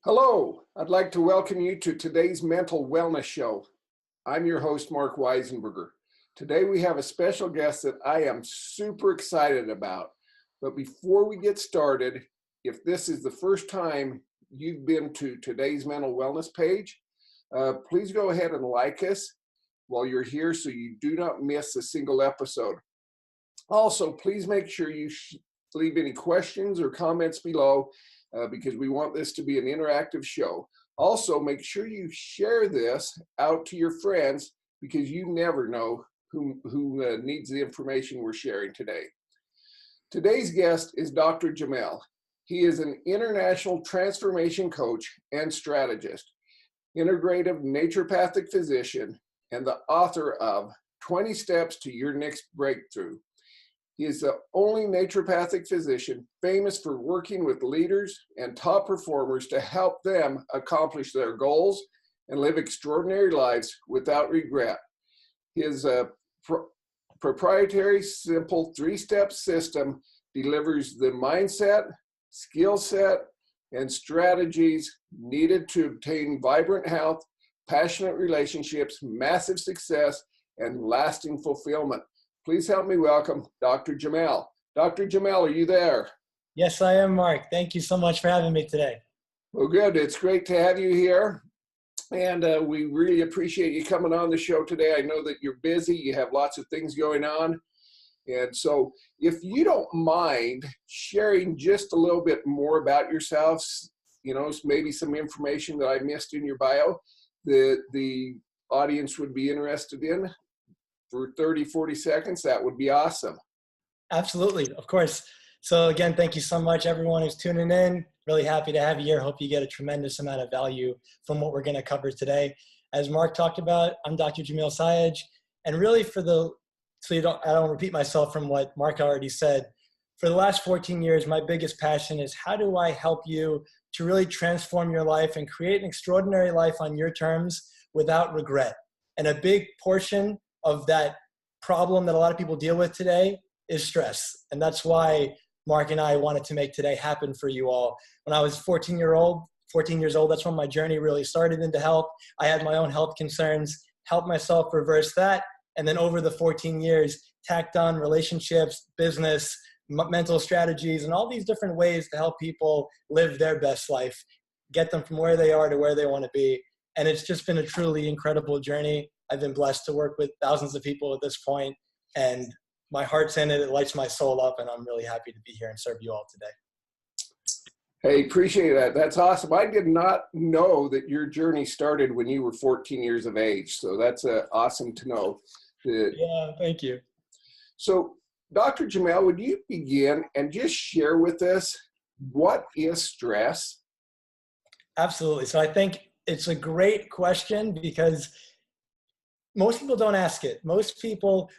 Hello, I'd like to welcome you to today's Mental Wellness Show. I'm your host, Mark Weisenburger. Today we have a special guest that I am super excited about. But before we get started, if this is the first time you've been to today's Mental Wellness page, please go ahead and like us while you're here so you do not miss a single episode. Also, please make sure you leave any questions or comments below because we want this to be an interactive show. Also, make sure you share this out to your friends because you never know who needs the information we're sharing today. Today's guest is Dr. Jamil. He is an international transformation coach and strategist, integrative naturopathic physician, and the author of 20 Steps to Your Next Breakthrough. He is the only naturopathic physician famous for working with leaders and top performers to help them accomplish their goals and live extraordinary lives without regret. His proprietary, simple three-step system delivers the mindset, skill set, and strategies needed to obtain vibrant health, passionate relationships, massive success, and lasting fulfillment. Please help me welcome Dr. Jamil. Dr. Jamil, are you there? Yes, I am, Mark. Thank you so much for having me today. Well, good. It's great to have you here. And we really appreciate you coming on the show today. I know that you're busy. You have lots of things going on. And so if you don't mind sharing just a little bit more about yourselves, maybe some information that I missed in your bio that the audience would be interested in, for 30, 40 seconds, that would be awesome. Absolutely, of course. So again, thank you so much, everyone who's tuning in. Really happy to have you here. Hope you get a tremendous amount of value from what we're going to cover today. As Mark talked about, I'm Dr. Jamil Sayegh. And really I don't repeat myself from what Mark already said, for the last 14 years, my biggest passion is how do I help you to really transform your life and create an extraordinary life on your terms without regret. And a big portion of that problem that a lot of people deal with today is stress. And that's why Mark and I wanted to make today happen for you all. When I was 14 years old, that's when my journey really started into health. I had my own health concerns, helped myself reverse that. And then over the 14 years, tacked on relationships, business, mental strategies, and all these different ways to help people live their best life, get them from where they are to where they want to be. And it's just been a truly incredible journey. I've been blessed to work with thousands of people at this point, and my heart's in it. It lights my soul up, and I'm really happy to be here and serve you all today. Hey, appreciate that. That's awesome. I did not know that your journey started when you were 14 years of age, so that's awesome to know. Yeah, thank you. So, Dr. Jamil, would you begin and just share with us what is stress? Absolutely. So I think it's a great question because most people don't ask it. Most people,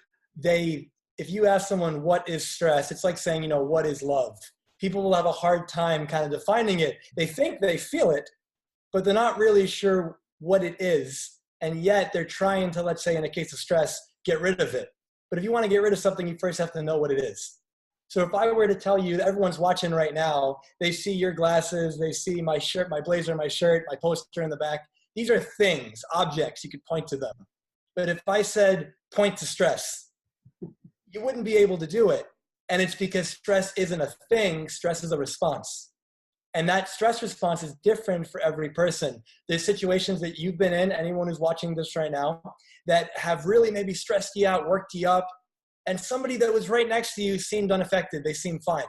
if you ask someone what is stress, it's like saying, what is love? People will have a hard time kind of defining it. They think they feel it, but they're not really sure what it is. And yet they're trying to, let's say in a case of stress, get rid of it. But if you want to get rid of something, you first have to know what it is. So if I were to tell you that everyone's watching right now, they see your glasses, they see my shirt, my blazer, my shirt, my poster in the back. These are things, objects, you could point to them. But if I said, point to stress, you wouldn't be able to do it. And it's because stress isn't a thing, stress is a response. And that stress response is different for every person. There's situations that you've been in, anyone who's watching this right now, that have really maybe stressed you out, worked you up, and somebody that was right next to you seemed unaffected, they seemed fine.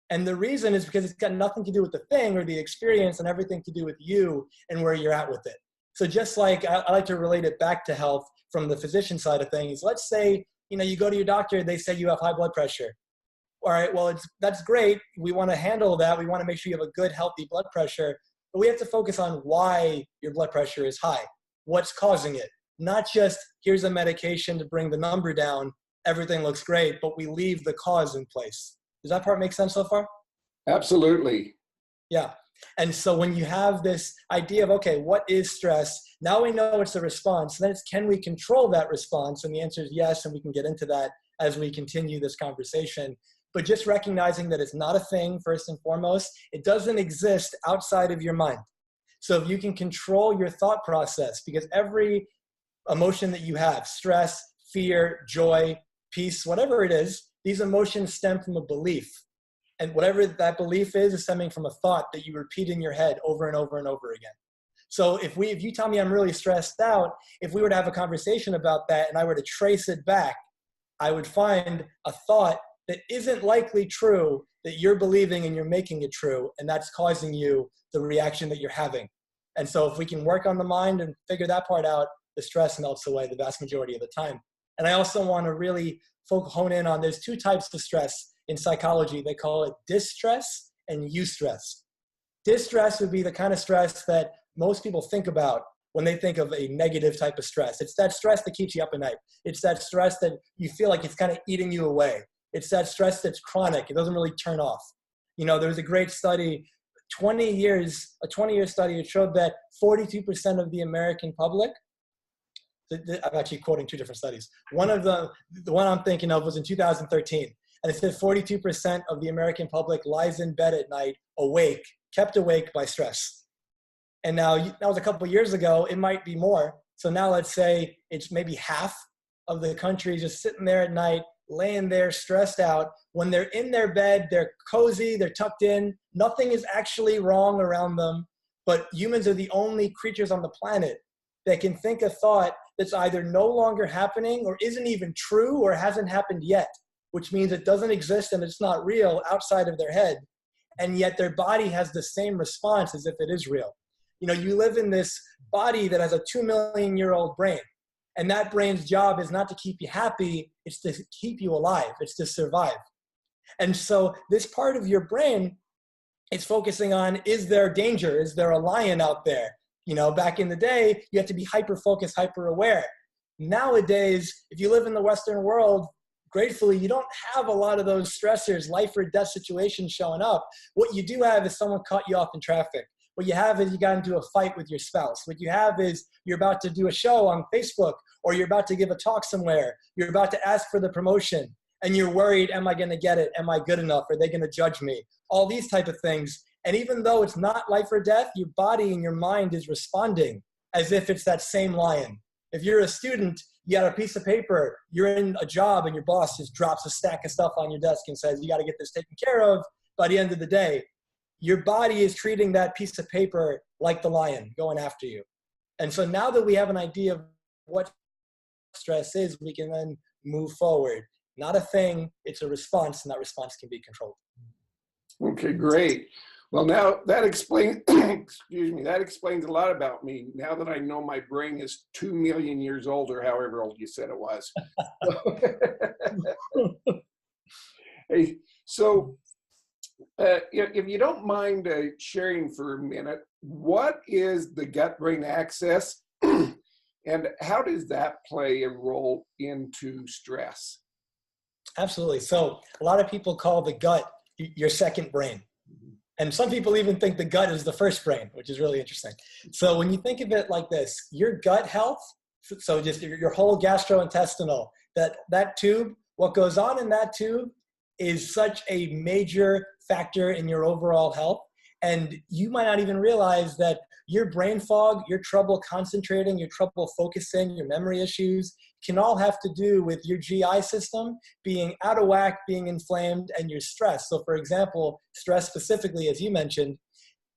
And the reason is because it's got nothing to do with the thing or the experience and everything to do with you and where you're at with it. So just like I like to relate it back to health from the physician side of things. Let's say, you go to your doctor, they say you have high blood pressure. All right, well, that's great. We want to handle that. We want to make sure you have a good, healthy blood pressure. But we have to focus on why your blood pressure is high. What's causing it? Not just here's a medication to bring the number down. Everything looks great, but we leave the cause in place. Does that part make sense so far? Absolutely. Yeah. And so when you have this idea of, okay, what is stress? Now we know it's a response. Then it's, can we control that response? And the answer is yes, and we can get into that as we continue this conversation. But just recognizing that it's not a thing, first and foremost, it doesn't exist outside of your mind. So if you can control your thought process, because every emotion that you have, stress, fear, joy, peace, whatever it is, these emotions stem from a belief. And whatever that belief is stemming from a thought that you repeat in your head over and over and over again. So if you tell me I'm really stressed out, if we were to have a conversation about that and I were to trace it back, I would find a thought that isn't likely true that you're believing and you're making it true, and that's causing you the reaction that you're having. And so if we can work on the mind and figure that part out, the stress melts away the vast majority of the time. And I also want to really hone in on, there's two types of stress in psychology. They call it distress and eustress. Distress would be the kind of stress that most people think about when they think of a negative type of stress. It's that stress that keeps you up at night. It's that stress that you feel like it's kind of eating you away. It's that stress that's chronic. It doesn't really turn off. You know, there was a great study, a 20-year study, it showed that 42% of the American public, I'm actually quoting two different studies. One of them, the one I'm thinking of, was in 2013. And it said 42% of the American public lies in bed at night awake, kept awake by stress. And now that was a couple of years ago, it might be more. So now let's say it's maybe half of the country just sitting there at night, laying there stressed out. When they're in their bed, they're cozy, they're tucked in, nothing is actually wrong around them. But humans are the only creatures on the planet that can think a thought that's either no longer happening or isn't even true or hasn't happened yet, which means it doesn't exist and it's not real outside of their head. And yet their body has the same response as if it is real. You know, you live in this body that has a 2 million-year-old brain. And that brain's job is not to keep you happy, it's to keep you alive, it's to survive. And so this part of your brain is focusing on, is there danger? Is there a lion out there? You know, back in the day, you have to be hyper-focused, hyper-aware. Nowadays, if you live in the Western world, gratefully, you don't have a lot of those stressors, life or death situations showing up. What you do have is someone cut you off in traffic. What you have is you got into a fight with your spouse. What you have is you're about to do a show on Facebook, or you're about to give a talk somewhere. You're about to ask for the promotion, and you're worried, am I going to get it? Am I good enough? Are they going to judge me? All these type of things. And even though it's not life or death, your body and your mind is responding as if it's that same lion. If you're a student, you got a piece of paper, you're in a job, and your boss just drops a stack of stuff on your desk and says, you got to get this taken care of by the end of the day. Your body is treating that piece of paper like the lion going after you. And so now that we have an idea of what stress is, we can then move forward. Not a thing, it's a response, and that response can be controlled. Okay, great. Well, now that explains, excuse me, that explains a lot about me. Now that I know my brain is 2 million years old, or however old you said it was. Hey, so if you don't mind sharing for a minute, what is the gut-brain axis and how does that play a role into stress? Absolutely. So a lot of people call the gut your second brain. And some people even think the gut is the first brain, which is really interesting. So when you think of it like this, your gut health, so just your whole gastrointestinal, that tube, what goes on in that tube is such a major factor in your overall health. And you might not even realize that your brain fog, your trouble concentrating, your trouble focusing, your memory issues can all have to do with your GI system being out of whack, being inflamed, and your stress. So for example, stress specifically, as you mentioned,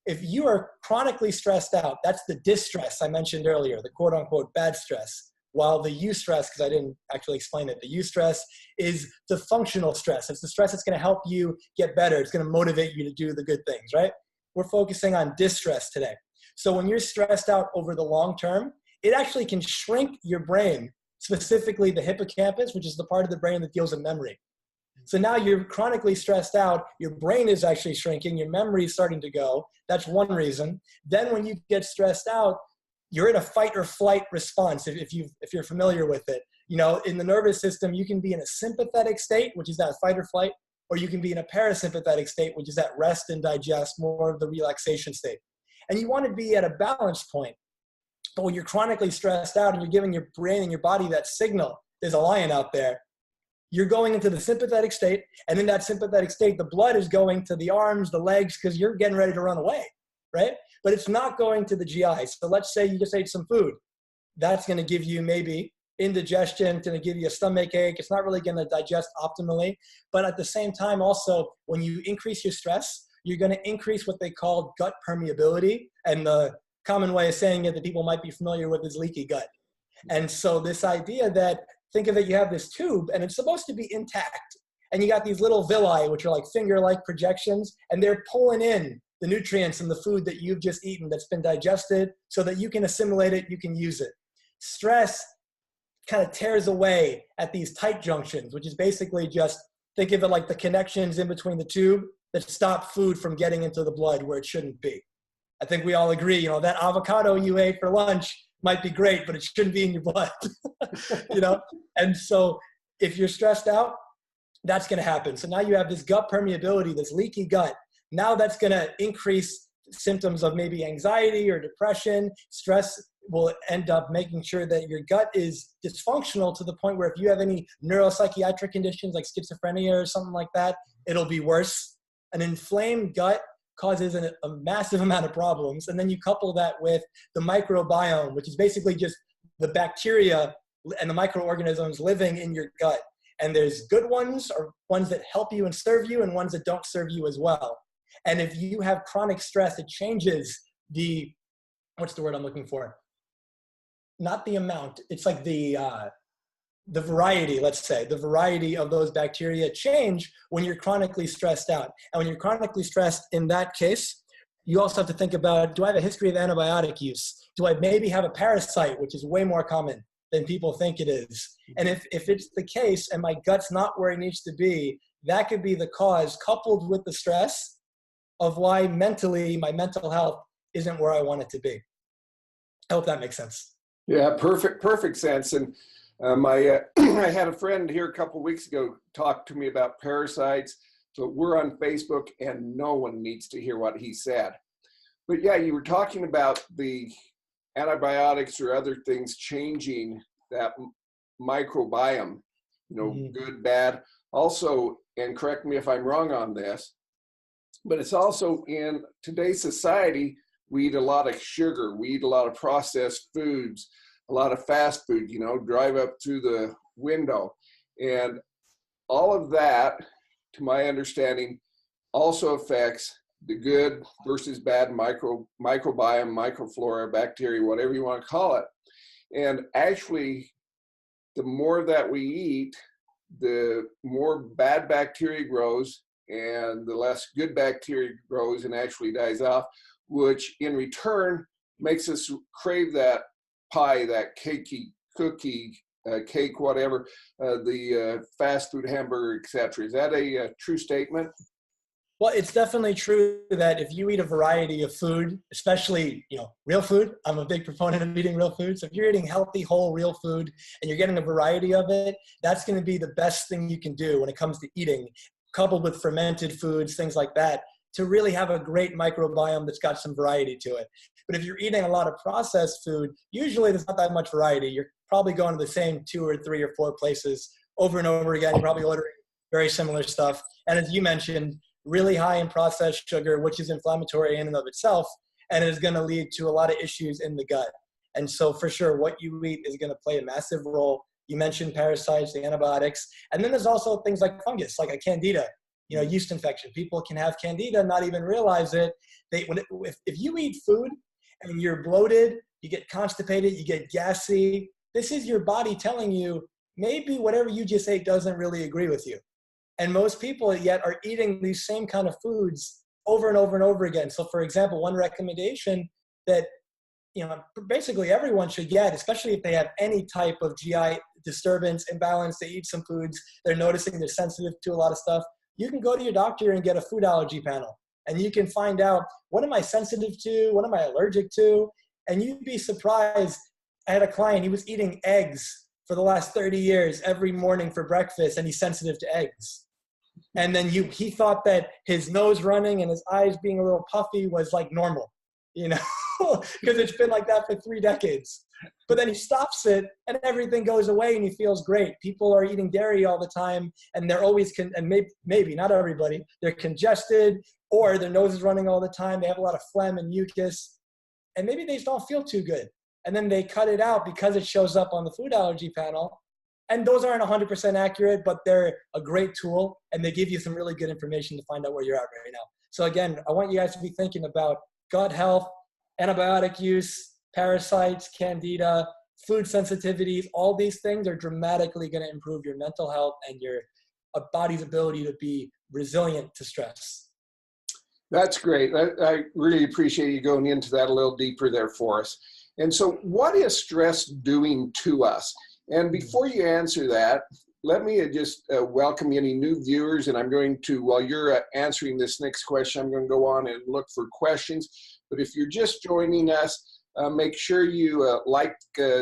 if you are chronically stressed out, that's the distress I mentioned earlier, the quote unquote bad stress. While the eustress, because I didn't actually explain it, the eustress is the functional stress. It's the stress that's going to help you get better. It's going to motivate you to do the good things, right? We're focusing on distress today. So when you're stressed out over the long term, it actually can shrink your brain, specifically the hippocampus, which is the part of the brain that deals with memory. So now you're chronically stressed out, your brain is actually shrinking, your memory is starting to go. That's one reason. Then when you get stressed out, you're in a fight or flight response, if you're familiar with it. You know, in the nervous system, you can be in a sympathetic state, which is that fight or flight, or you can be in a parasympathetic state, which is that rest and digest, more of the relaxation state. And you want to be at a balance point. But when you're chronically stressed out and you're giving your brain and your body that signal, there's a lion out there, you're going into the sympathetic state. And in that sympathetic state, the blood is going to the arms, the legs, because you're getting ready to run away, right? but it's not going to the GI. So let's say you just ate some food. That's going to give you maybe indigestion, going to give you a stomach ache. It's not really going to digest optimally. But at the same time, also, when you increase your stress, you're going to increase what they call gut permeability. And the common way of saying it that people might be familiar with is leaky gut. And so this idea that, think of it, you have this tube and it's supposed to be intact. And you got these little villi, which are like finger-like projections, and they're pulling in the nutrients and the food that you've just eaten that's been digested so that you can assimilate it, you can use it. Stress kind of tears away at these tight junctions, which is basically just, think of it like the connections in between the tube that stop food from getting into the blood where it shouldn't be. I think we all agree, you know, that avocado you ate for lunch might be great, but it shouldn't be in your blood, you know? And so if you're stressed out, that's going to happen. So now you have this gut permeability, this leaky gut. Now that's going to increase symptoms of maybe anxiety or depression. Stress will end up making sure that your gut is dysfunctional to the point where if you have any neuropsychiatric conditions like schizophrenia or something like that, it'll be worse. An inflamed gut causes a massive amount of problems. And then you couple that with the microbiome, which is basically just the bacteria and the microorganisms living in your gut. And there's good ones, or ones that help you and serve you, and ones that don't serve you as well. And if you have chronic stress, it changes the, what's the word I'm looking for? Not the amount, it's like the variety, let's say. The variety of those bacteria change when you're chronically stressed out. And when you're chronically stressed in that case, you also have to think about, do I have a history of antibiotic use? Do I maybe have a parasite, which is way more common than people think it is? And if it's the case and my gut's not where it needs to be, that could be the cause, coupled with the stress, of why mentally my mental health isn't where I want it to be. I hope that makes sense. Yeah, perfect sense. And I had a friend here a couple of weeks ago talk to me about parasites. So we're on Facebook and no one needs to hear what he said. But yeah, you were talking about the antibiotics or other things changing that microbiome, you know, good, bad. Also, and correct me if I'm wrong on this, but it's also in today's society, we eat a lot of sugar, we eat a lot of processed foods, a lot of fast food, you know, drive up through the window. And all of that, to my understanding, also affects the good versus bad microbiome, microflora, bacteria, whatever you want to call it. And actually, the more that we eat, the more bad bacteria grows and the less good bacteria grows and actually dies off, which in return makes us crave that pie, that cakey cookie, cake, whatever, the fast food hamburger, etc. Is that a true statement? Well, it's definitely true that if you eat a variety of food, especially, you know, real food, I'm a big proponent of eating real food. So if you're eating healthy, whole, real food and you're getting a variety of it, that's going to be the best thing you can do when it comes to eating, coupled with fermented foods, things like that, to really have a great microbiome that's got some variety to it. But if you're eating a lot of processed food, usually there's not that much variety. You're probably going to the same 2 or 3 or 4 places over and over again. You're probably ordering very similar stuff. And as you mentioned, really high in processed sugar, which is inflammatory in and of itself, and is going to lead to a lot of issues in the gut. And so for sure, what you eat is going to play a massive role. You mentioned parasites, the antibiotics, and then there's also things like fungus, like a candida, you know, yeast infection. People can have candida, not even realize it. If you eat food and you're bloated, you get constipated, you get gassy, this is your body telling you, maybe whatever you just ate doesn't really agree with you. And most people yet are eating these same kind of foods over and over and over again. So for example, one recommendation that, you know, basically everyone should get, especially if they have any type of GI disturbance, imbalance, they eat some foods, they're noticing they're sensitive to a lot of stuff, you can go to your doctor and get a food allergy panel. And you can find out, what am I sensitive to? What am I allergic to? And you'd be surprised. I had a client, he was eating eggs for the last 30 years every morning for breakfast, and he's sensitive to eggs. And then he thought that his nose running and his eyes being a little puffy was like normal, you know, because it's been like that for 3 decades. But then he stops it and everything goes away and he feels great. People are eating dairy all the time and they're always, and maybe not everybody, they're congested or their nose is running all the time. They have a lot of phlegm and mucus. and maybe they just don't feel too good. And then they cut it out because it shows up on the food allergy panel. And those aren't 100% accurate, but they're a great tool, and they give you some really good information to find out where you're at right now. So again, I want you guys to be thinking about gut health, antibiotic use, parasites, candida, food sensitivities. All these things are dramatically going to improve your mental health and your body's ability to be resilient to stress. That's great. I really appreciate you going into that a little deeper there for us. And so what is stress doing to us? And before you answer that, let me just welcome any new viewers. And I'm going to, while you're answering this next question, I'm going to go on and look for questions. But if you're just joining us, make sure you like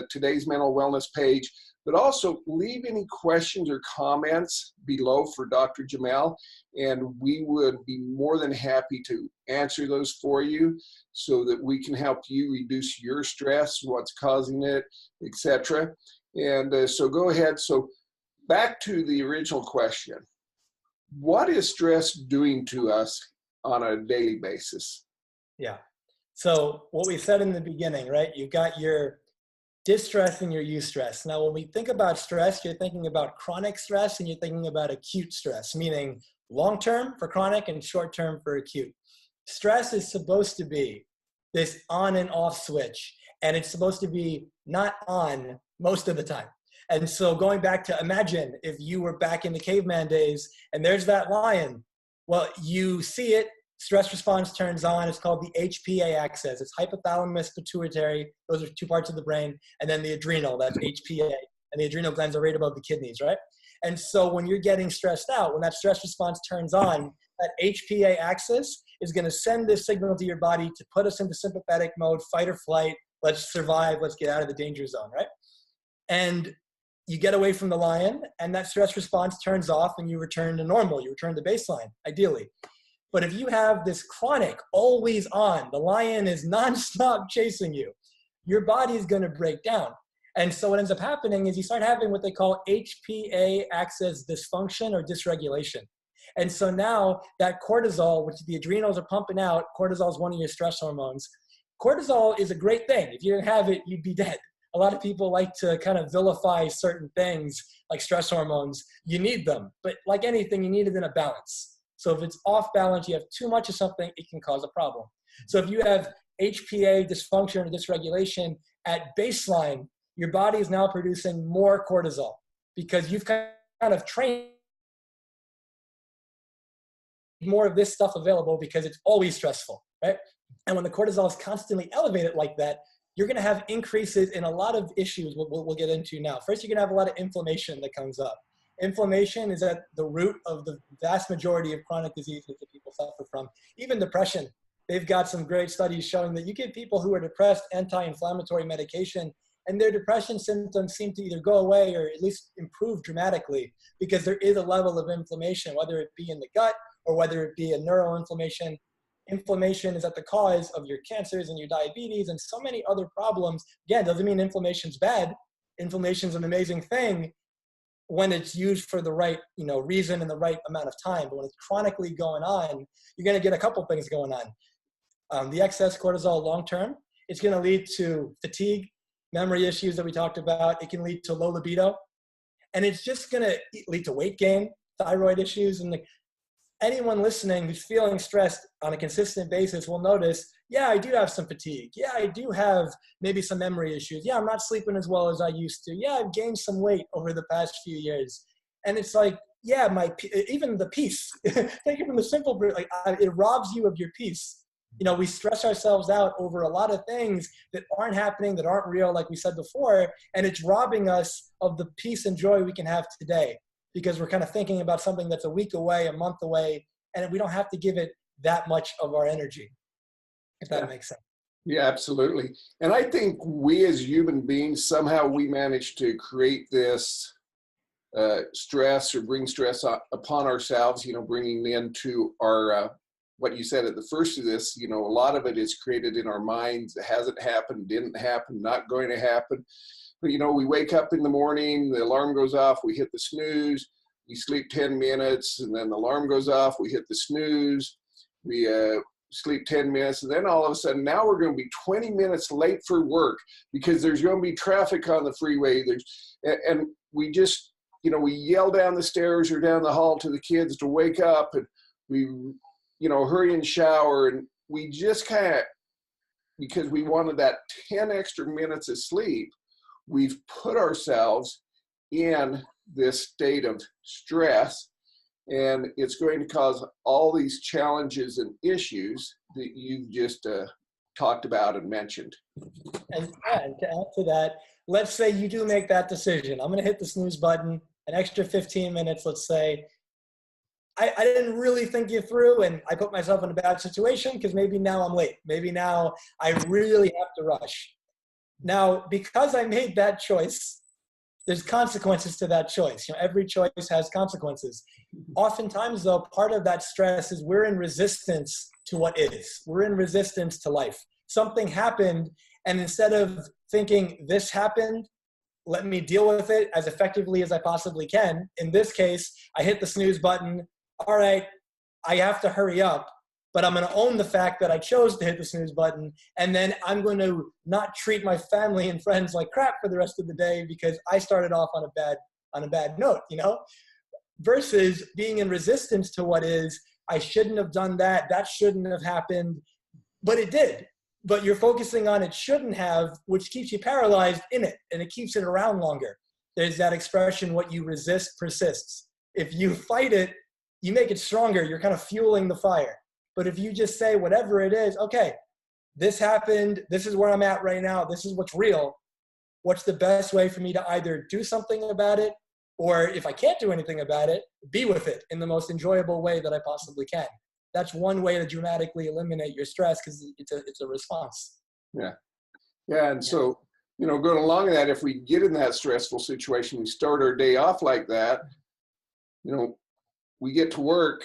today's mental wellness page, but also leave any questions or comments below for Dr. Jamil, and we would be more than happy to answer those for you so that we can help you reduce your stress, what's causing it, etc. And so go ahead. So back to the original question. What is stress doing to us on a daily basis? Yeah. So what we said in the beginning, right? You've got your distress and your eustress. Now, when we think about stress, you're thinking about chronic stress and you're thinking about acute stress, meaning long-term for chronic and short-term for acute. Stress is supposed to be this on and off switch, and it's supposed to be not on most of the time. And so going back to imagine if you were back in the caveman days and there's that lion, well, you see it, stress response turns on. It's called the HPA axis. It's hypothalamus pituitary. Those are two parts of the brain. And then the adrenal, that's HPA. And the adrenal glands are right above the kidneys, right? And so when you're getting stressed out, when that stress response turns on, that HPA axis is going to send this signal to your body to put us into sympathetic mode, fight or flight. Let's survive. Let's get out of the danger zone, right? And you get away from the lion, and that stress response turns off, and you return to normal. You return to baseline, ideally. But if you have this chronic, always on, the lion is nonstop chasing you, your body is going to break down. And so what ends up happening is you start having what they call HPA axis dysfunction or dysregulation. And so now that cortisol, which the adrenals are pumping out, cortisol is one of your stress hormones. Cortisol is a great thing. If you didn't have it, you'd be dead. A lot of people like to kind of vilify certain things like stress hormones. You need them, but like anything, you need it in a balance. So if it's off balance, you have too much of something, it can cause a problem. So if you have HPA dysfunction or dysregulation at baseline, your body is now producing more cortisol because you've kind of trained more of this stuff available because it's always stressful, right? And when the cortisol is constantly elevated like that, you're going to have increases in a lot of issues we'll get into now. First, you're going to have a lot of inflammation that comes up. Inflammation is at the root of the vast majority of chronic diseases that people suffer from, even depression. They've got some great studies showing that you give people who are depressed anti-inflammatory medication, and their depression symptoms seem to either go away or at least improve dramatically because there is a level of inflammation, whether it be in the gut or whether it be a neuroinflammation. Inflammation is at the cause of your cancers and your diabetes and so many other problems. Again, doesn't mean inflammation's bad. Inflammation's an amazing thing when it's used for the right, reason and the right amount of time. But when it's chronically going on, you're going to get a couple things going on. The excess cortisol long-term, it's going to lead to fatigue, memory issues that we talked about. It can lead to low libido, and it's just going to lead to weight gain, thyroid issues, and anyone listening who's feeling stressed on a consistent basis will notice, yeah, I do have some fatigue. Yeah, I do have maybe some memory issues. Yeah, I'm not sleeping as well as I used to. Yeah, I've gained some weight over the past few years. And it's like, yeah, even the peace, take it from the simple, like it robs you of your peace. We stress ourselves out over a lot of things that aren't happening, that aren't real, like we said before, and it's robbing us of the peace and joy we can have today, because we're kind of thinking about something that's a week away, a month away, and we don't have to give it that much of our energy, if that makes sense. Yeah, absolutely. And I think we as human beings, somehow we manage to create this stress or bring stress upon ourselves, bringing into our, what you said at the first of this, a lot of it is created in our minds. It hasn't happened, didn't happen, not going to happen. But, we wake up in the morning, the alarm goes off, we hit the snooze, we sleep 10 minutes, and then the alarm goes off, we hit the snooze, we sleep 10 minutes. And then all of a sudden, now we're going to be 20 minutes late for work because there's going to be traffic on the freeway. And we just, we yell down the stairs or down the hall to the kids to wake up, and we, hurry and shower. And we just kind of, because we wanted that 10 extra minutes of sleep, we've put ourselves in this state of stress, and it's going to cause all these challenges and issues that you've just talked about and mentioned. And to add to that, let's say you do make that decision. I'm going to hit the snooze button, an extra 15 minutes, let's say. I didn't really think it through, and I put myself in a bad situation because maybe now I'm late. Maybe now I really have to rush. Now, because I made that choice, there's consequences to that choice. Every choice has consequences. Oftentimes, though, part of that stress is we're in resistance to what is. We're in resistance to life. Something happened, and instead of thinking, this happened, let me deal with it as effectively as I possibly can. In this case, I hit the snooze button. All right, I have to hurry up, but I'm going to own the fact that I chose to hit the snooze button, and then I'm going to not treat my family and friends like crap for the rest of the day because I started off on a bad note, versus being in resistance to what is. I shouldn't have done that. That shouldn't have happened, but it did. But you're focusing on it shouldn't have, which keeps you paralyzed in it, and it keeps it around longer. There's that expression, what you resist persists. If you fight it, you make it stronger. You're kind of fueling the fire. But if you just say whatever it is, okay, this happened. This is where I'm at right now. This is what's real. What's the best way for me to either do something about it, or if I can't do anything about it, be with it in the most enjoyable way that I possibly can. That's one way to dramatically eliminate your stress because it's a response. Yeah. And so, going along with that, if we get in that stressful situation, we start our day off like that, we get to work,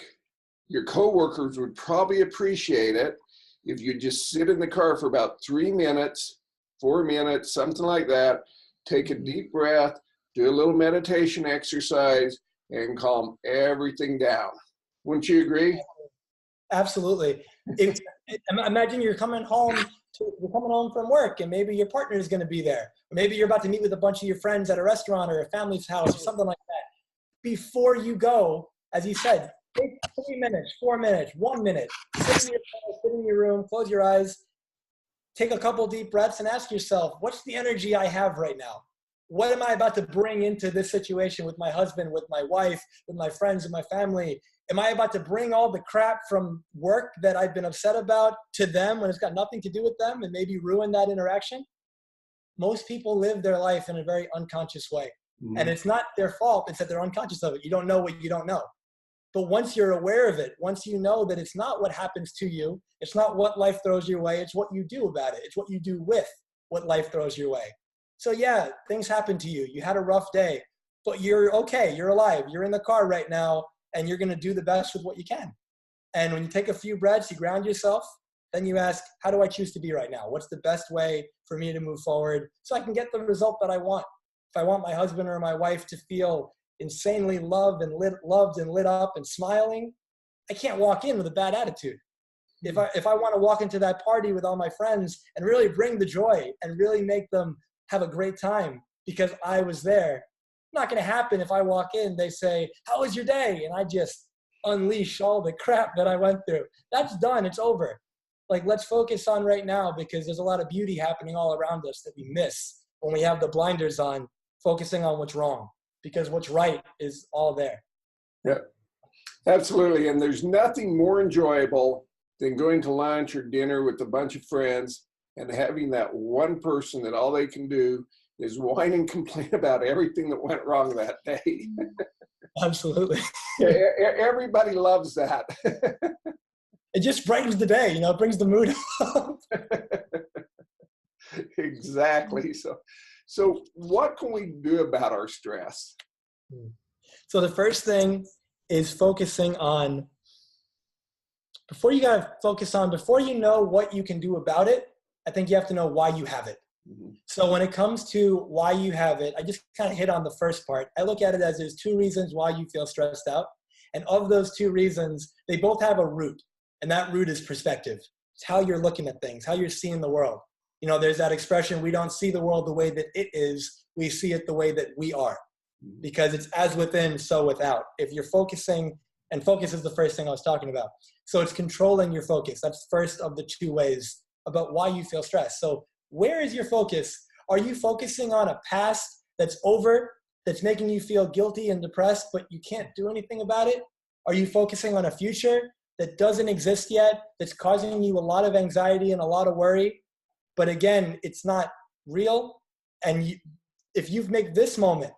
your coworkers would probably appreciate it if you just sit in the car for about 3 minutes, 4 minutes, something like that, take a deep breath, do a little meditation exercise, and calm everything down. Wouldn't you agree? Absolutely. Imagine you're coming home from work, and maybe your partner is going to be there. Or maybe you're about to meet with a bunch of your friends at a restaurant or a family's house or something like that. Before you go, as you said, take 3 minutes, 4 minutes, 1 minute, sit in your room, close your eyes, take a couple deep breaths, and ask yourself, what's the energy I have right now? What am I about to bring into this situation with my husband, with my wife, with my friends, with my family? Am I about to bring all the crap from work that I've been upset about to them when it's got nothing to do with them and maybe ruin that interaction? Most people live their life in a very unconscious way. Mm-hmm. And it's not their fault. It's that they're unconscious of it. You don't know what you don't know. But once you're aware of it, once you know that it's not what happens to you, it's not what life throws your way, it's what you do about it. It's what you do with what life throws your way. So yeah, things happen to you. You had a rough day, but you're okay. You're alive. You're in the car right now, and you're going to do the best with what you can. And when you take a few breaths, you ground yourself, then you ask, how do I choose to be right now? What's the best way for me to move forward so I can get the result that I want? If I want my husband or my wife to feel insanely loved and lit up and smiling, I can't walk in with a bad attitude. If I want to walk into that party with all my friends and really bring the joy and really make them have a great time because I was there, not going to happen if I walk in, they say, how was your day? And I just unleash all the crap that I went through. That's done. It's over. Like, let's focus on right now because there's a lot of beauty happening all around us that we miss when we have the blinders on, focusing on what's wrong, because what's right is all there. Yeah, absolutely. And there's nothing more enjoyable than going to lunch or dinner with a bunch of friends and having that one person that all they can do is whine and complain about everything that went wrong that day. Absolutely. Everybody loves that. It just brightens the day, it brings the mood up. Exactly. So what can we do about our stress? So the first thing is focusing on, before you know what you can do about it, I think you have to know why you have it. Mm-hmm. So when it comes to why you have it, I just kind of hit on the first part. I look at it as there's 2 reasons why you feel stressed out. And of those 2 reasons, they both have a root. And that root is perspective. It's how you're looking at things, how you're seeing the world. You know, there's that expression, we don't see the world the way that it is, we see it the way that we are. Because it's as within, so without. If you're focusing, and focus is the first thing I was talking about. So it's controlling your focus. That's first of the two ways about why you feel stressed. So where is your focus? Are you focusing on a past that's over, that's making you feel guilty and depressed, but you can't do anything about it? Are you focusing on a future that doesn't exist yet, that's causing you a lot of anxiety and a lot of worry? But again, it's not real. And if you make this moment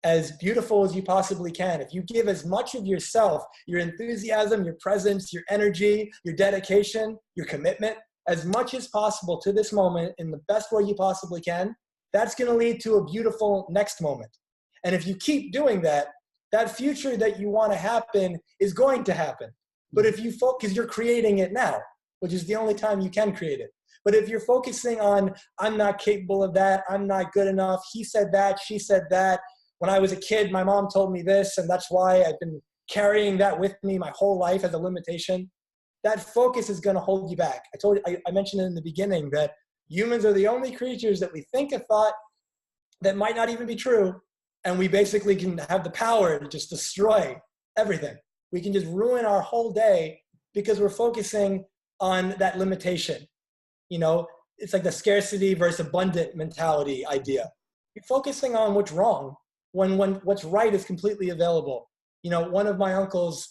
as beautiful as you possibly can, if you give as much of yourself, your enthusiasm, your presence, your energy, your dedication, your commitment, as much as possible to this moment in the best way you possibly can, that's going to lead to a beautiful next moment. And if you keep doing that, that future that you want to happen is going to happen. But if you focus, you're creating it now, which is the only time you can create it. But if you're focusing on, I'm not capable of that, I'm not good enough, he said that, she said that, when I was a kid, my mom told me this, and that's why I've been carrying that with me my whole life as a limitation, that focus is going to hold you back. I mentioned it in the beginning that humans are the only creatures that we think a thought that might not even be true, and we basically can have the power to just destroy everything. We can just ruin our whole day because we're focusing on that limitation. You know, it's like the scarcity versus abundant mentality idea. You're focusing on what's wrong when what's right is completely available. You know, one of my uncles,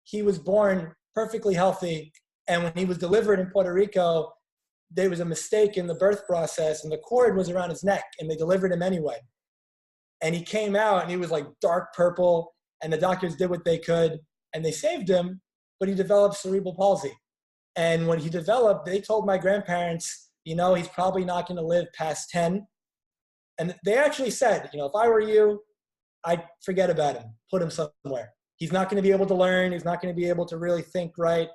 he was born perfectly healthy, and when he was delivered in Puerto Rico, there was a mistake in the birth process, and the cord was around his neck, and they delivered him anyway. And he came out, and he was like dark purple, and the doctors did what they could, and they saved him, but he developed cerebral palsy. And when he developed, they told my grandparents, you know, he's probably not going to live past 10. And they actually said, you know, if I were you, I'd forget about him, put him somewhere. He's not going to be able to learn. He's not going to be able to really think right.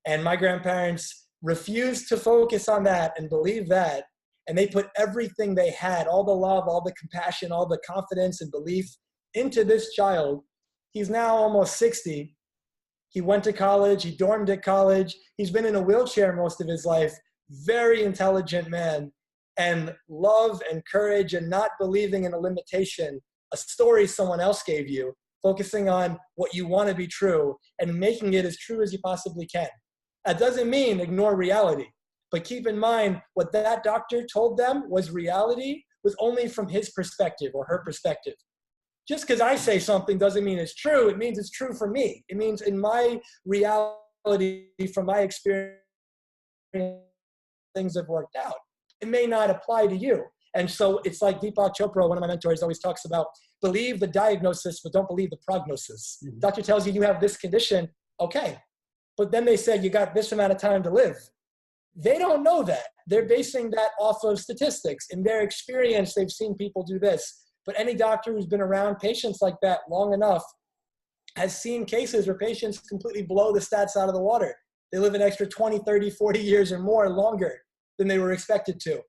And my grandparents refused to focus on that and believe that. And they put everything they had, all the love, all the compassion, all the confidence and belief into this child. He's now almost 60. He went to college. He dormed at college. He's been in a wheelchair most of his life. Very intelligent man. And love and courage and not believing in a limitation, a story someone else gave you, focusing on what you want to be true and making it as true as you possibly can. That doesn't mean ignore reality, but keep in mind what that doctor told them was reality was only from his perspective or her perspective. Just because I say something doesn't mean it's true. It means it's true for me. It means in my reality, from my experience, things have worked out. It may not apply to you. And so it's like Deepak Chopra, one of my mentors, always talks about, believe the diagnosis, but don't believe the prognosis. Mm-hmm. Doctor tells you have this condition, okay. But then they said you got this amount of time to live. They don't know that. They're basing that off of statistics. In their experience, they've seen people do this. But any doctor who's been around patients like that long enough has seen cases where patients completely blow the stats out of the water. They live an extra 20, 30, 40 years or more longer than they were expected to.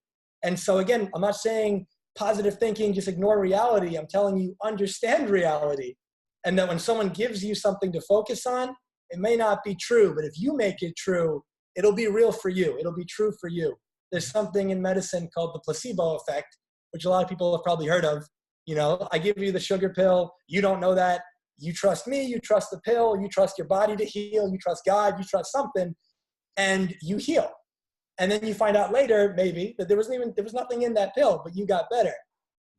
And so again, I'm not saying positive thinking, just ignore reality. I'm telling you, understand reality. And that when someone gives you something to focus on, it may not be true, but if you make it true, it'll be real for you. It'll be true for you. There's something in medicine called the placebo effect, which a lot of people have probably heard of. You know, I give you the sugar pill. You don't know that. You trust me. You trust the pill. You trust your body to heal. You trust God. You trust something, and you heal. And then you find out later, maybe, that there was nothing in that pill, but you got better.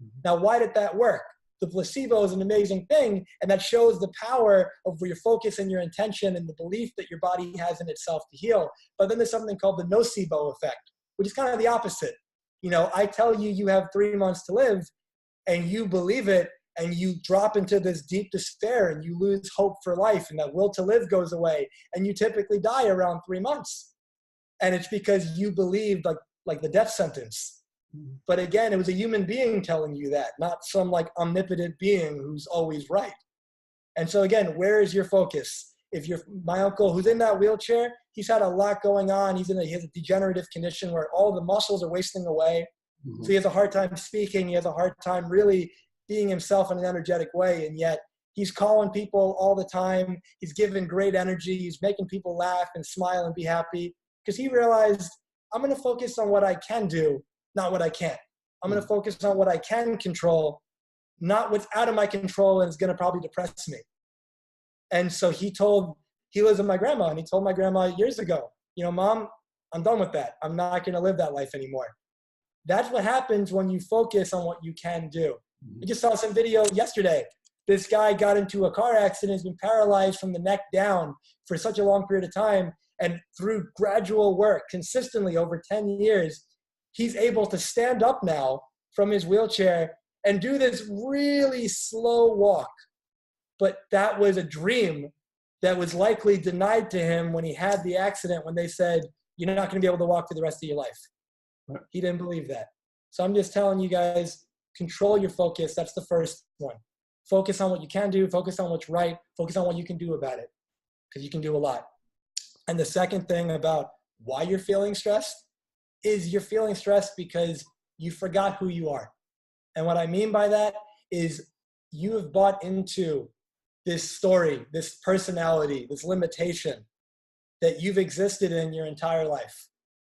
Mm-hmm. Now, why did that work? The placebo is an amazing thing, and that shows the power of your focus and your intention and the belief that your body has in itself to heal. But then there's something called the nocebo effect, which is kind of the opposite. You know, I tell you, you have 3 months to live, and you believe it, and you drop into this deep despair, and you lose hope for life, and that will to live goes away, and you typically die around 3 months. And it's because you believed like the death sentence. But again, it was a human being telling you that, not some like omnipotent being who's always right. And so again, where is your focus? If my uncle who's in that wheelchair, he's had a lot going on. He has a degenerative condition where all the muscles are wasting away. Mm-hmm. So he has a hard time speaking. He has a hard time really being himself in an energetic way. And yet He's calling people all the time. He's giving great energy. He's making people laugh and smile and be happy because he realized, I'm going to focus on what I can do, not what I can't. I'm going to focus on what I can control, not what's out of my control and is going to probably depress me. And so he lives with my grandma, and he told my grandma years ago, Mom, I'm done with that. I'm not going to live that life anymore. That's what happens when you focus on what you can do. I just saw some video yesterday. This guy got into a car accident, has been paralyzed from the neck down for such a long period of time. And through gradual work, consistently over 10 years, he's able to stand up now from his wheelchair and do this really slow walk. But that was a dream that was likely denied to him when he had the accident, when they said, you're not going to be able to walk for the rest of your life. Right. He didn't believe that. So I'm just telling you guys, control your focus. That's the first one. Focus on what you can do. Focus on what's right. Focus on what you can do about it, because you can do a lot. And the second thing about why you're feeling stressed is you're feeling stressed because you forgot who you are. And what I mean by that is you have bought into this story, this personality, this limitation that you've existed in your entire life.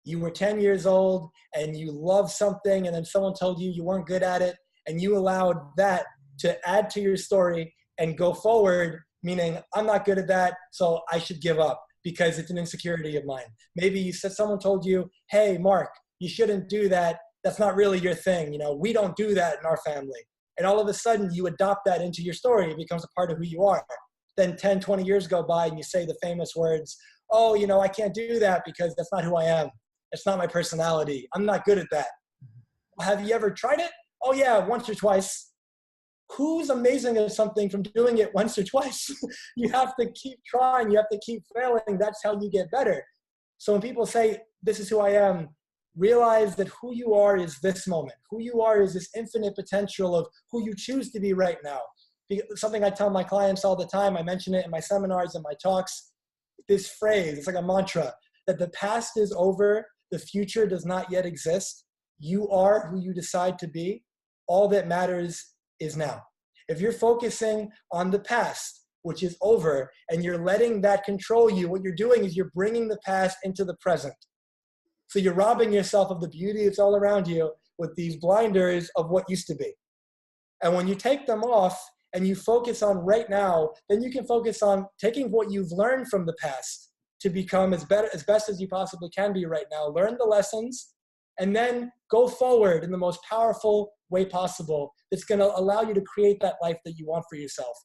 You were 10 years old and you loved something, and then someone told you you weren't good at it, and you allowed that to add to your story and go forward, meaning I'm not good at that, so I should give up because it's an insecurity of mine. Maybe someone told you, hey, Mark, you shouldn't do that. That's not really your thing. We don't do that in our family. And all of a sudden you adopt that into your story. It becomes a part of who you are. Then 10, 20 years go by and you say the famous words, oh, I can't do that because that's not who I am. It's not my personality. I'm not good at that. Have you ever tried it? Oh yeah, once or twice. Who's amazing at something from doing it once or twice? You have to keep trying. You have to keep failing. That's how you get better. So when people say, this is who I am, realize that who you are is this moment. Who you are is this infinite potential of who you choose to be right now. Something I tell my clients all the time, I mention it in my seminars and my talks, this phrase, it's like a mantra, that the past is over, the future does not yet exist. You are who you decide to be. All that matters is now. If you're focusing on the past, which is over, and you're letting that control you, what you're doing is you're bringing the past into the present. So you're robbing yourself of the beauty that's all around you with these blinders of what used to be. And when you take them off and you focus on right now, then you can focus on taking what you've learned from the past to become as best as you possibly can be right now. Learn the lessons and then go forward in the most powerful way possible. It's going to allow you to create that life that you want for yourself.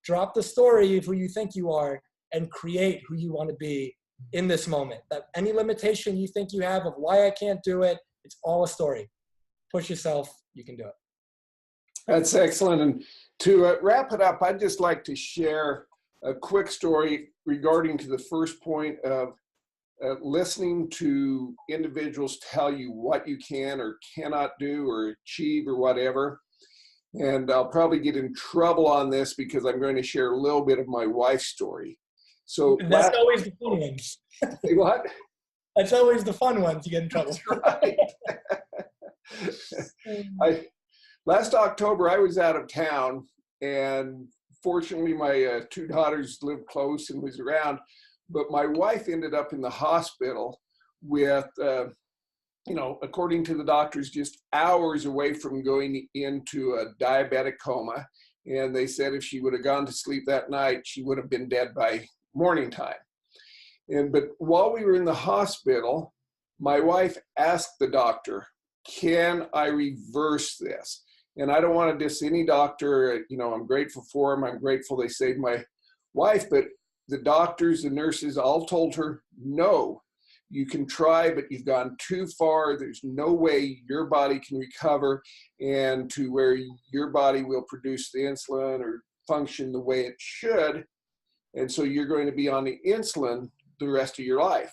Drop the story of who you think you are and create who you want to be in this moment. That any limitation you think you have of why I can't do it, it's all a story. Push yourself, you can do it. That's excellent. And to wrap it up, I'd just like to share a quick story regarding to the first point of listening to individuals tell you what you can or cannot do or achieve or whatever. And I'll probably get in trouble on this because I'm going to share a little bit of my wife's story. So that's always the fun ones. Say what? That's always the fun ones you get in trouble. That's right. Last October, I was out of town, and fortunately, my two daughters lived close and was around. But my wife ended up in the hospital with, according to the doctors, just hours away from going into a diabetic coma. And they said if she would have gone to sleep that night, she would have been dead by morning time. But while we were in the hospital, my wife asked the doctor, can I reverse this? And I don't want to diss any doctor. I'm grateful for them. I'm grateful they saved my wife. But the doctors, the nurses all told her, no, you can try, but you've gone too far. There's no way your body can recover and to where your body will produce the insulin or function the way it should. And so you're going to be on the insulin the rest of your life.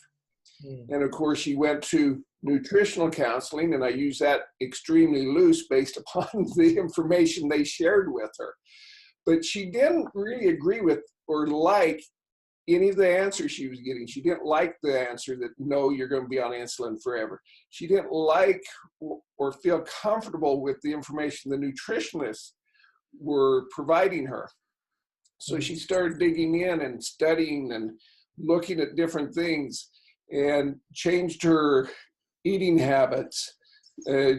And of course, she went to nutritional counseling, and I use that extremely loose based upon the information they shared with her. But she didn't really agree with or like any of the answers she was getting. She didn't like the answer that, no, you're going to be on insulin forever. She didn't like or feel comfortable with the information the nutritionists were providing her. So she started digging in and studying and looking at different things, and changed her eating habits,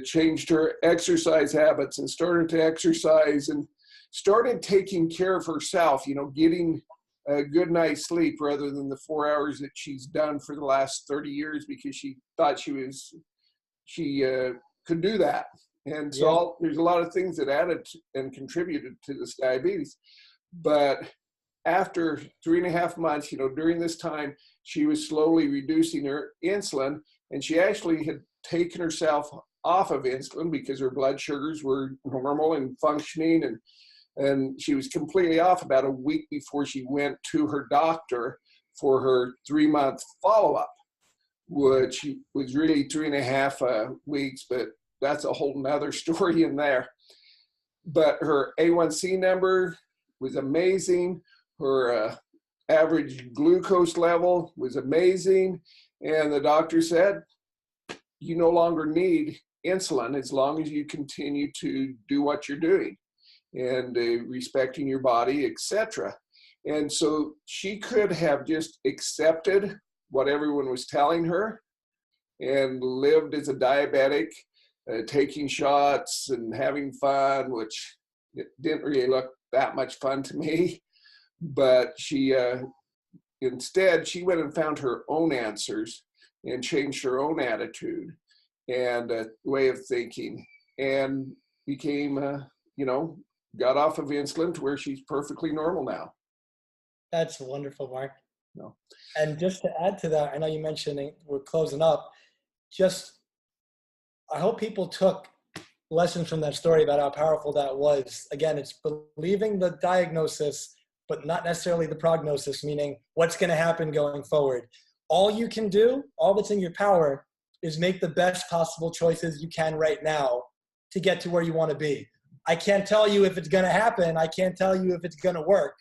changed her exercise habits, and started to exercise and started taking care of herself, getting a good night's sleep rather than the 4 hours that she's done for the last 30 years because she thought she could do that. And so there's a lot of things that added and contributed to this diabetes. But after 3.5 months, during this time, she was slowly reducing her insulin, and she actually had taken herself off of insulin because her blood sugars were normal and functioning, and she was completely off about a week before she went to her doctor for her 3-month follow-up, which was really 3.5 weeks, but that's a whole nother story in there. But her A1C number was amazing. Her average glucose level was amazing. And the doctor said, you no longer need insulin as long as you continue to do what you're doing and respecting your body, etc. And so she could have just accepted what everyone was telling her and lived as a diabetic, taking shots and having fun, which it didn't really look that much fun to me. But she instead, she went and found her own answers and changed her own attitude and way of thinking, and became, got off of insulin to where she's perfectly normal now. That's wonderful, Mark. No. And just to add to that, I know you mentioned we're closing up. I hope people took lessons from that story about how powerful that was. Again, it's believing the diagnosis, but not necessarily the prognosis, meaning what's going to happen going forward. All you can do, all that's in your power, is make the best possible choices you can right now to get to where you want to be. I can't tell you if it's going to happen. I can't tell you if it's going to work,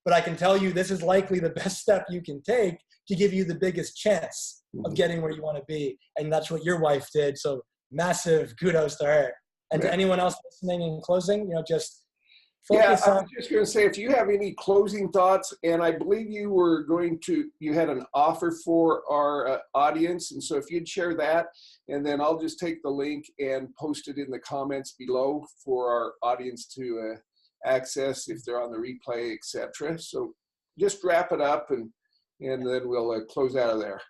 but I can tell you this is likely the best step you can take to give you the biggest chance of getting where you want to be. And that's what your wife did. So massive kudos to her. And to anyone else listening in closing, just focus on. I was just going to say, if you have any closing thoughts, and I believe you had an offer for our audience. And so if you'd share that, and then I'll just take the link and post it in the comments below for our audience to access if they're on the replay, etc. So just wrap it up and then we'll close out of there.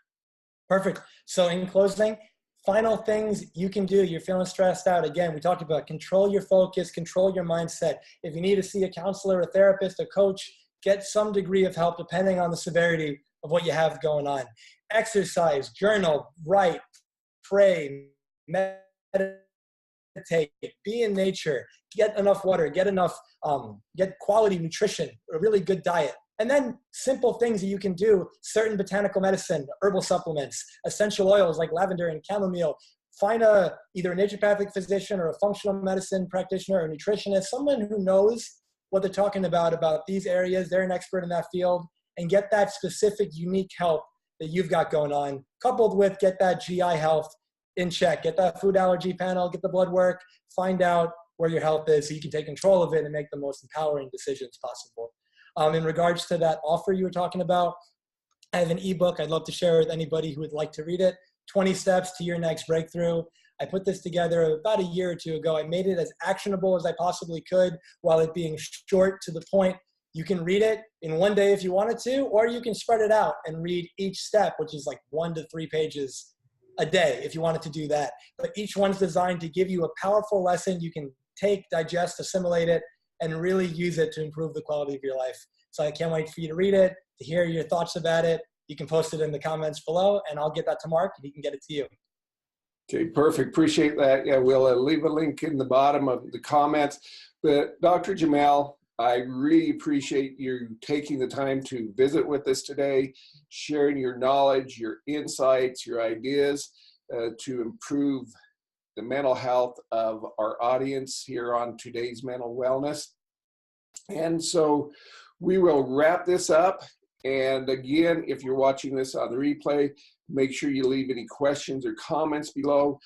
Perfect. So in closing, final things you can do. You're feeling stressed out. Again, we talked about control your focus, control your mindset. If you need to see a counselor, a therapist, a coach, get some degree of help depending on the severity of what you have going on. Exercise, journal, write, pray, meditate, be in nature, get enough water, get quality nutrition, a really good diet. And then simple things that you can do, certain botanical medicine, herbal supplements, essential oils like lavender and chamomile. Find either a naturopathic physician or a functional medicine practitioner or nutritionist, someone who knows what they're talking about these areas. They're an expert in that field, and get that specific, unique help that you've got going on, coupled with get that GI health in check, get that food allergy panel, get the blood work, find out where your health is so you can take control of it and make the most empowering decisions possible. In regards to that offer you were talking about, I have an ebook I'd love to share with anybody who would like to read it, 20 Steps to Your Next Breakthrough. I put this together about a year or two ago. I made it as actionable as I possibly could while it being short to the point. You can read it in one day if you wanted to, or you can spread it out and read each step, which is like 1 to 3 pages a day if you wanted to do that. But each one's designed to give you a powerful lesson you can take, digest, assimilate it, and really use it to improve the quality of your life. So I can't wait for you to read it, to hear your thoughts about it. You can post it in the comments below, and I'll get that to Mark, and he can get it to you. Okay, perfect. Appreciate that. Yeah, we'll leave a link in the bottom of the comments. But Dr. Jamil, I really appreciate you taking the time to visit with us today, sharing your knowledge, your insights, your ideas to improve the mental health of our audience here on today's Mental Wellness. And so we will wrap this up. And again, if you're watching this on the replay, make sure you leave any questions or comments below.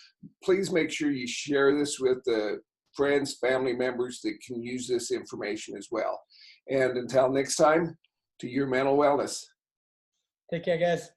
Please make sure you share this with the friends, family members that can use this information as well. And until next time, to your mental wellness. Take care, guys.